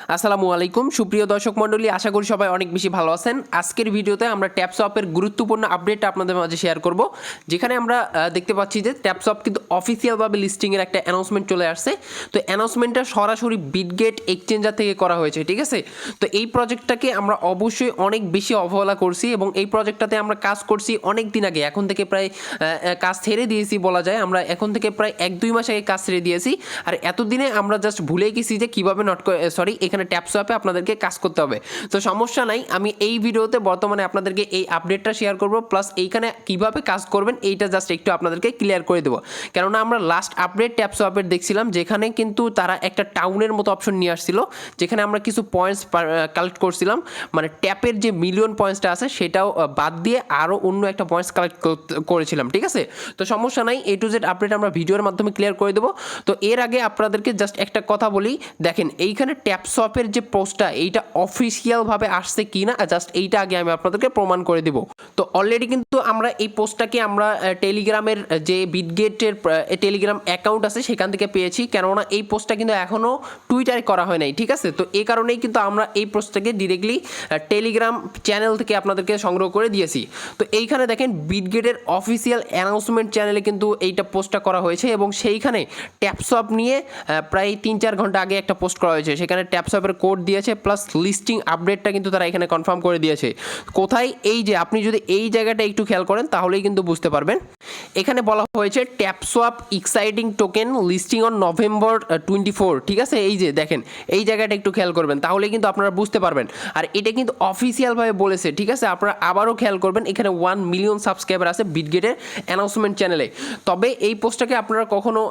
আসসালামু আলাইকুম সুপ্রিয় দর্শক মণ্ডলী, আশা করি সবাই অনেক বেশি ভালো আছেন। আজকের ভিডিওতে আমরা ট্যাপসওয়াপের গুরুত্বপূর্ণ আপডেটটা আপনাদের মাঝে শেয়ার করব, যেখানে আমরা দেখতে পাচ্ছি যে ট্যাপসওয়াপ কিন্তু অফিসিয়ালভাবে লিস্টিংয়ের একটা অ্যানাউন্সমেন্ট চলে আসছে। তো অ্যানাউন্সমেন্টটা সরাসরি বিটগেট এক্সচেঞ্জার থেকে করা হয়েছে, ঠিক আছে। তো এই প্রজেক্টটাকে আমরা অবশ্যই অনেক বেশি অবহেলা করছি এবং এই প্রজেক্টটাতে আমরা কাজ করছি অনেক দিন আগে, এখন থেকে প্রায় কাজ ছেড়ে দিয়েছি বলা যায়। আমরা এখন থেকে প্রায় 1-2 মাস আগে কাজ ছেড়ে দিয়েছি, আর এতদিনে আমরা জাস্ট ভুলে গেছি যে কীভাবে এখানে ট্যাপসওয়াপে আপনাদেরকে কাজ করতে হবে। তো সমস্যা নাই, আমি এই ভিডিওতে বর্তমানে আপনাদেরকে এই আপডেটটা শেয়ার করব, প্লাস এইখানে কিভাবে কাজ করবেন এইটা জাস্ট একটু আপনাদেরকে ক্লিয়ার করে দেবো। কেননা আমরা লাস্ট আপডেট ট্যাপসওয়াপের দেখছিলাম, যেখানে কিন্তু তারা একটা টাউনের মতো অপশন নিয়ে আসছিল, যেখানে আমরা কিছু পয়েন্টস কালেক্ট করছিলাম, মানে ট্যাপের যে মিলিয়ন পয়েন্টসটা আছে সেটাও বাদ দিয়ে আরও অন্য একটা পয়েন্টস কালেক্ট করেছিলাম, ঠিক আছে। তো সমস্যা নাই, A to Z আপডেট আমরা ভিডিওর মাধ্যমে ক্লিয়ার করে দেবো। তো এর আগে আপনাদেরকে জাস্ট একটা কথা বলি, দেখেন এইখানে ট্যাপসওয়াপের যে পোস্টটা এইটা অফিসিয়ালভাবে আসছে কি না, জাস্ট এইটা আগে আমি আপনাদেরকে প্রমাণ করে দেব। তো অলরেডি কিন্তু আমরা এই পোস্টটাকে আমরা টেলিগ্রামের যে বিটগেটের টেলিগ্রাম অ্যাকাউন্ট আছে সেখান থেকে পেয়েছি, কেননা এই পোস্টটা কিন্তু এখনও টুইটারে করা হয় নাই, ঠিক আছে। তো এই কারণেই কিন্তু আমরা এই পোস্টটাকে ডিরেক্টলি টেলিগ্রাম চ্যানেল থেকে আপনাদেরকে সংগ্রহ করে দিয়েছি। তো এইখানে দেখেন বিটগেটের অফিসিয়াল অ্যানাউন্সমেন্ট চ্যানেলে কিন্তু এইটা পোস্টটা করা হয়েছে এবং সেইখানে ট্যাপসওয়াপ নিয়ে প্রায় 3-4 ঘন্টা আগে একটা পোস্ট করা হয়েছে। সেখানে ট্যাপসওয়াপের কোড দিয়েছে, প্লাস লিস্টিং আপডেটটা কিন্তু তারা এখানে কনফার্ম করে দিয়েছে। কোথায়, এই যে আপনি যদি এই জায়গাটা একটু খেয়াল করেন তাহলেই কিন্তু বুঝতে পারবেন। এখানে বলা হয়েছে TapSwap exciting token listing on November 24, ঠিক আছে। এই যে দেখেন এই জায়গাটা একটু খেয়াল করবেন তাহলে কিন্তু আপনারা বুঝতে পারবেন। আর এটা কিন্তু অফিসিয়ালভাবে বলেছে, ঠিক আছে। আপনারা আবারও খেয়াল করবেন, এখানে 1 মিলিয়ন সাবস্ক্রাইবার আছে বিটগেটের অ্যানাউন্সমেন্ট চ্যানেলে। তবে এই পোস্টটাকে আপনারা কখনো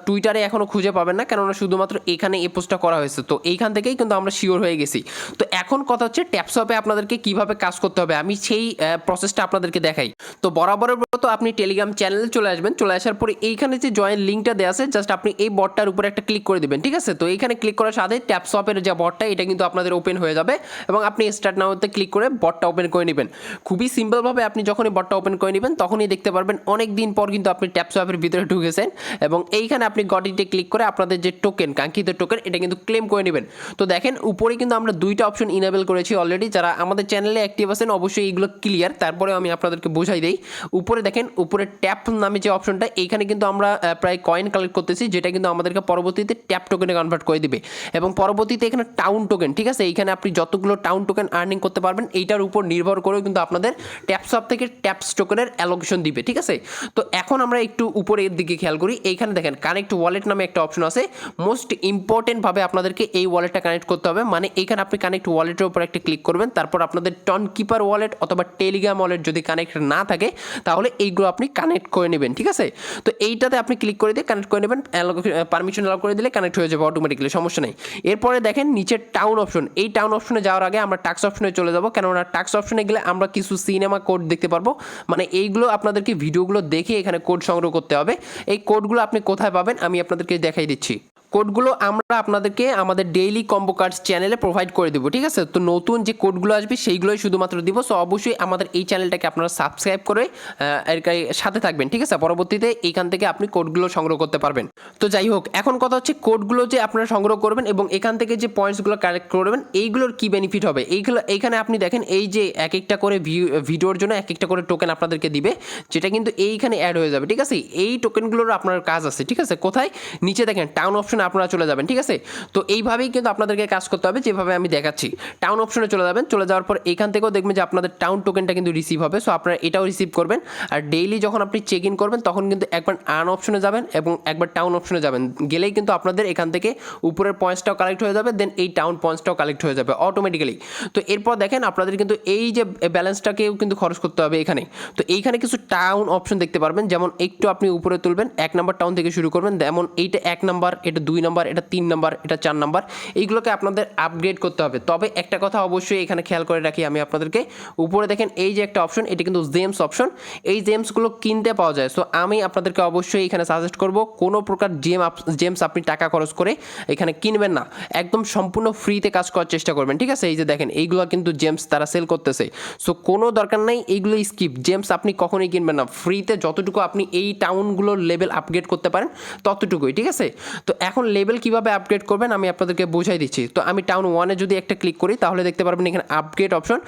টুইটারে এখনও খুঁজে পাবেন না, কেননা শুধুমাত্র এখানে এই পোস্টটা করা হয়েছে। তো এইখান থেকেই কিন্তু আমরা শিওর হয়ে গেছি। তো এখন কথা হচ্ছে ট্যাপসওয়াপে আপনাদেরকে কিভাবে কাজ করতে হবে, আমি সেই প্রসেসটা আপনাদেরকে দেখাই। তো বরাবরের মতো আপনি টেলিগ্রাম চ্যানেলে চলে আসবেন। চলে আসার পরে এইখানে যে জয়েন লিঙ্কটা দেওয়া আছে, জাস্ট আপনি এই বটটার উপরে একটা ক্লিক করে দেবেন, ঠিক আছে। তো এইখানে ক্লিক করার সাথে ট্যাপসওয়াপের যে বটটা এটা কিন্তু আপনাদের ওপেন হয়ে যাবে এবং আপনি স্টার্ট নাওতে ক্লিক করে বটটা ওপেন করে নেবেন। খুবই সিম্পলভাবে আপনি যখনই বটটা ওপেন করে নেবেন তখনই দেখতে পারবেন অনেক দিন পর কিন্তু আপনি ট্যাপসওয়াপের ভিতরে ঢুকেছেন এবং এইখানে আপনি গটিতে ক্লিক করে আপনাদের যে টোকেন, কাঙ্ক্ষিত টোকেন, এটা কিন্তু ক্লেম করে নেবেন। তো দেখেন উপরে কিন্তু আমরা 2টা অপশন ইনেবল করেছি অলরেডি। যারা আমাদের চ্যানেলে অ্যাক্টিভ আছেন অবশ্যই এইগুলো ক্লিয়ার, তারপরে আমি আপনাদেরকে বোঝাই দেই। উপরে দেখেন, উপরে ট্যাপ নামে যে অপশনটা, এইখানে কিন্তু আমরা প্রায় কয়েন কালেক্ট করতেছি, যেটা কিন্তু আমাদেরকে পরবর্তীতে ট্যাপ টোকেনে কনভার্ট করে দিবে এবং পরবর্তীতে এখানে টাউন টোকেন, ঠিক আছে। এইখানে আপনি যতগুলো টাউন টোকেন আর্নিং করতে পারবেন এইটার উপর নির্ভর করেও কিন্তু আপনাদের ট্যাপসওয়াপ থেকে ট্যাপস টোকেনের অ্যালোকেশন দিবে, ঠিক আছে। তো এখন আমরা একটু উপরের দিকে খেয়াল করি, এইখানে দেখেন কানেক্ট ওয়ালেট নামে একটা অপশন আছে। মোস্ট ইম্পর্টেন্টভাবে আপনাদেরকে এই ওয়ালেটটা কানেক্ট করতে হবে, মানে এইখানে আপনি কানেক্ট ওয়ালেটের উপর একটা ক্লিক করবেন, তারপর আপনাদের টনকিপার ওয়ালেট অথবা টেলিগ্রাম ওয়ালেট যদি কানেক্ট না থাকে তাহলে এইগুলো আপনি কানেক্ট করে নেবেন, ঠিক আছে। তো এইটাতে আপনি ক্লিক করে দিয়ে কানেক্ট করে নেবেন, পারমিশন অ্যালাউ করে দিলে কানেক্ট হয়ে যাবে অটোমেটিক্যালি, সমস্যা নেই। এরপরে দেখেন নিচের টাউন অপশন, এই টাউন অপশনে যাওয়ার আগে আমরা টাক্স অপশনে চলে যাব, কেননা টাক্স অপশনে গেলে আমরা কিছু সিনেমা কোড দেখতে পারবো, মানে এইগুলো আপনাদেরকে ভিডিওগুলো দেখে এখানে কোড সংগ্রহ করতে হবে। এই কোডগুলো আপনি কোথায় পাবেন আমি আপনাদেরকে দেখাই দিচ্ছি। কোডগুলো আমরা আপনাদেরকে আমাদের ডেইলি কম্বো কার্ডস চ্যানেলে প্রোভাইড করে দেবো, ঠিক আছে। তো নতুন যে কোডগুলো আসবে সেইগুলোই শুধুমাত্র দিব। সো অবশ্যই আমাদের এই চ্যানেলটাকে আপনারা সাবস্ক্রাইব করে এর সাথে থাকবেন, ঠিক আছে। পরবর্তীতে এইখান থেকে আপনি কোডগুলো সংগ্রহ করতে পারবেন। তো যাই হোক, এখন কথা হচ্ছে কোডগুলো যে আপনারা সংগ্রহ করবেন এবং এখান থেকে যে পয়েন্টসগুলো কালেক্ট করবেন এইগুলোর কি বেনিফিট হবে, এইখানে আপনি দেখেন এই যে এক একটা করে ভিডিওর জন্য এক একটা করে টোকেন আপনাদেরকে দিবে, যেটা কিন্তু এইখানে অ্যাড হয়ে যাবে, ঠিক আছে। এই টোকেনগুলোর আপনার কাজ আছে, ঠিক আছে। কোথায়, নিচে দেখেন টাউন অপশন আপনারা চলে যাবেন, ঠিক আছে। তো এইভাবেই কিন্তু আপনাদেরকে কাজ করতে হবে যেভাবে আমি দেখাচ্ছি। টাউন অপশনে চলে যাবেন, চলে যাওয়ার পর এখান থেকেও দেখবেন যে আপনাদের টাউন টোকেনটা কিন্তু রিসিভ হবে। সো আপনারা এটাও রিসিভ করবেন। আর ডেইলি যখন আপনি চেক ইন করবেন তখন কিন্তু একবার আর্ন অপশনে যাবেন এবং একবার টাউন অপশনে যাবেন, গেলেই কিন্তু আপনাদের এখান থেকে উপরের পয়েন্টসটাও কালেক্ট হয়ে যাবে, দেন এই টাউন পয়েন্টসটাও কালেক্ট হয়ে যাবে অটোমেটিক্যালি। তো এরপর দেখেন আপনাদের কিন্তু এই যে ব্যালেন্সটাকেও কিন্তু খরচ করতে হবে এখানে। তো এইখানে কিছু টাউন অপশন দেখতে পারবেন, যেমন একটু আপনি উপরে তুলবেন, 1 নাম্বার টাউন থেকে শুরু করবেন, যেমন এইটা 1 নাম্বার, এটা 2 নাম্বার, এটা 3 নাম্বার, এটা 4 নাম্বার, এইগুলোকে আপনাদের আপগ্রেড করতে হবে। তবে একটা কথা অবশ্যই এখানে খেয়াল করে রাখি আমি আপনাদেরকে, উপরে দেখেন এই যে একটা অপশন, এটা কিন্তু জেমস অপশন, এই জেমসগুলো কিনতে পাওয়া যায়। সো আমি আপনাদেরকে অবশ্যই এখানে সাজেস্ট করব কোনো প্রকার জেমস আপনি টাকা খরচ করে এখানে কিনবেন না, একদম সম্পূর্ণ ফ্রিতে কাজ করার চেষ্টা করবেন, ঠিক আছে। এই যে দেখেন এইগুলো কিন্তু জেমস তারা সেল করতেছে, সো কোনো দরকার নাই, এইগুলো স্কিপ। জেমস আপনি কখনোই কিনবেন না, ফ্রিতে যতটুকু আপনি এই টাউনগুলোর লেভেল আপগ্রেড করতে পারেন ততটুকুই, ঠিক আছে। তো এখন এখন লেভেল কিভাবে আপগ্রেড করবেন আমি আপনাদেরকে বোঝাই দিচ্ছি। তো আমি টাউন 1-এ যদি একটা ক্লিক করি তাহলে দেখতে পারবেন এখানে আপগ্রেড অপশন।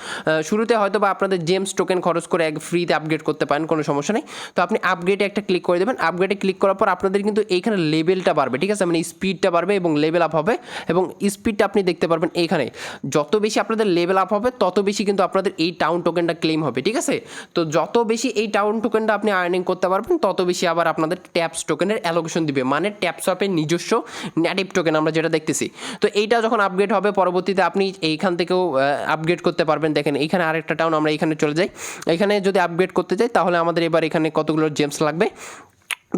শুরুতে হয়তো বা আপনাদের জেমস টোকেন খরচ করে ফ্রিতে আপগ্রেড করতে পারেন, কোনো সমস্যা নেই। তো আপনি আপগ্রেডে একটা ক্লিক করে দেবেন। আপগ্রেডে ক্লিক করার পর আপনাদের কিন্তু এইখানে লেভেলটা বাড়বে, ঠিক আছে, মানে স্পিডটা বাড়বে এবং লেভেল আপ হবে। এবং স্পিডটা আপনি দেখতে পারবেন এইখানে, যত বেশি আপনাদের লেভেল আপ হবে তত বেশি কিন্তু আপনাদের এই টাউন টোকেনটা ক্লেম হবে, ঠিক আছে। তো যত বেশি এই টাউন টোকেনটা আপনি আর্নিং করতে পারবেন তত বেশি আবার আপনাদের ট্যাপস টোকেনের অ্যালোকেশন দিবে, মানে ট্যাপসওয়াপের নিজস্ব নেটিভ টোকেন আমরা যেটা দেখতেছি। তো এইটা যখন আপগ্রেড হবে পরবর্তীতে আপনি এইখান থেকেও আপগ্রেড করতে পারবেন। দেখেন এইখানে আরেকটা টাউন, আমরা এখানে চলে যাই। এখানে যদি আপগ্রেড করতে যাই তাহলে আমাদের এবার এখানে কতগুলো জেমস লাগবে,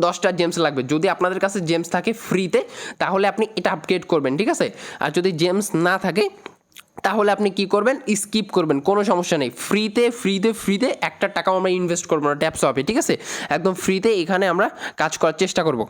10টা জেমস লাগবে। যদি আপনাদের কাছে জেমস থাকে ফ্রিতে তাহলে আপনি এটা আপগ্রেড করবেন, ঠিক আছে। আর যদি জেমস না থাকে তাহলে আপনি কি করবেন, স্কিপ করবেন, কোনো সমস্যা নেই। ফ্রিতে একটা টাকাও আমরা ইনভেস্ট করবো না ট্যাপসওয়াপে, ঠিক আছে। একদম ফ্রিতে এখানে আমরা কাজ করার চেষ্টা করব।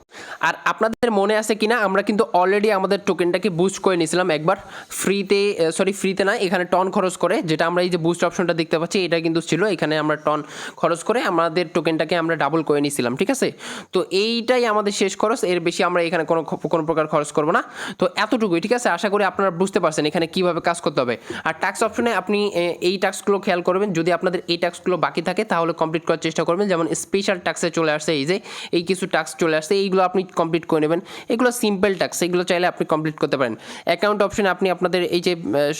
আর আপনাদের মনে আছে কিনা, আমরা কিন্তু অলরেডি আমাদের টোকেনটাকে বুস্ট করে নিয়েছিলাম একবার ফ্রিতে না, এখানে টন খরচ করে, যেটা আমরা এই যে বুস্ট অপশনটা দেখতে পাচ্ছি এটা কিন্তু ছিল, এখানে আমরা টন খরচ করে আমাদের টোকেনটাকে আমরা ডাবল করে নিয়েছিলাম, ঠিক আছে। তো এইটাই আমাদের শেষ খরচ, এর বেশি আমরা এখানে কোনো প্রকার খরচ করবো না। তো এতটুকুই, ঠিক আছে। আশা করি আপনারা বুঝতে পারছেন এখানে কীভাবে কাজ করতে হবে। আর টাস্ক অপশনে আপনি এই টাস্কগুলো খেয়াল করবেন, যদি আপনাদের এই টাস্কগুলো বাকি থাকে তাহলে কমপ্লিট করার চেষ্টা করবেন। যেমন স্পেশাল টাস্কে চলে আসছে, এই কিছু টাস্ক চলে আসছে, এইগুলো আপনি কমপ্লিট করে নেবেন। এগুলো সিম্পল টাস্ক, এগুলো চাইলে আপনি কমপ্লিট করতে পারেন। অ্যাকাউন্ট অপশনে আপনি আপনাদের এই যে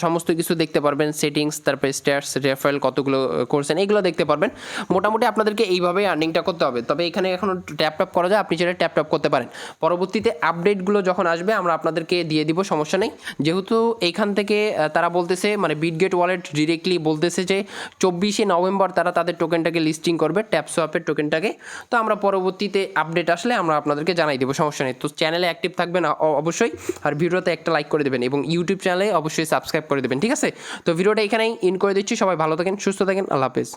সমস্ত কিছু দেখতে পারবেন, সেটিংস, তারপরে স্ট্যাটস, রেফারেল কতগুলো করছেন এগুলো দেখতে পারবেন। মোটামুটি আপনাদেরকে এইভাবে আর্নিংটা করতে হবে। তবে এখানে এখনও ট্যাপ করা যায়, আপনি সেটা ট্যাপ করতে পারেন। পরবর্তীতে আপডেটগুলো যখন আসবে আমরা আপনাদেরকে দিয়ে দিব, সমস্যা নেই। যেহেতু এইখান থেকে তারা বলতেছে, মানে বিটগেট ওয়ালেট ডিরেক্টলি বলতেছে যে 24শে নভেম্বর তারা তাদের টোকেনটাকে লিস্টিং করবে, ট্যাপসওয়াপের টোকেনটাকে। তো আমরা পরবর্তীতে আপডেট আসলে আমরা আপনাদেরকে জানাই দেবো, সমস্যা নেই। তো চ্যানেলে অ্যাক্টিভ থাকবেন অবশ্যই, আর ভিডিওতে একটা লাইক করে দেবেন এবং ইউটিউব চ্যানেলে অবশ্যই সাবস্ক্রাইব করে দেবেন, ঠিক আছে। তো ভিডিওটা এখানেই ইন করে দিচ্ছি। সবাই ভালো থাকেন, সুস্থ থাকেন, আল্লাহ হাফেজ।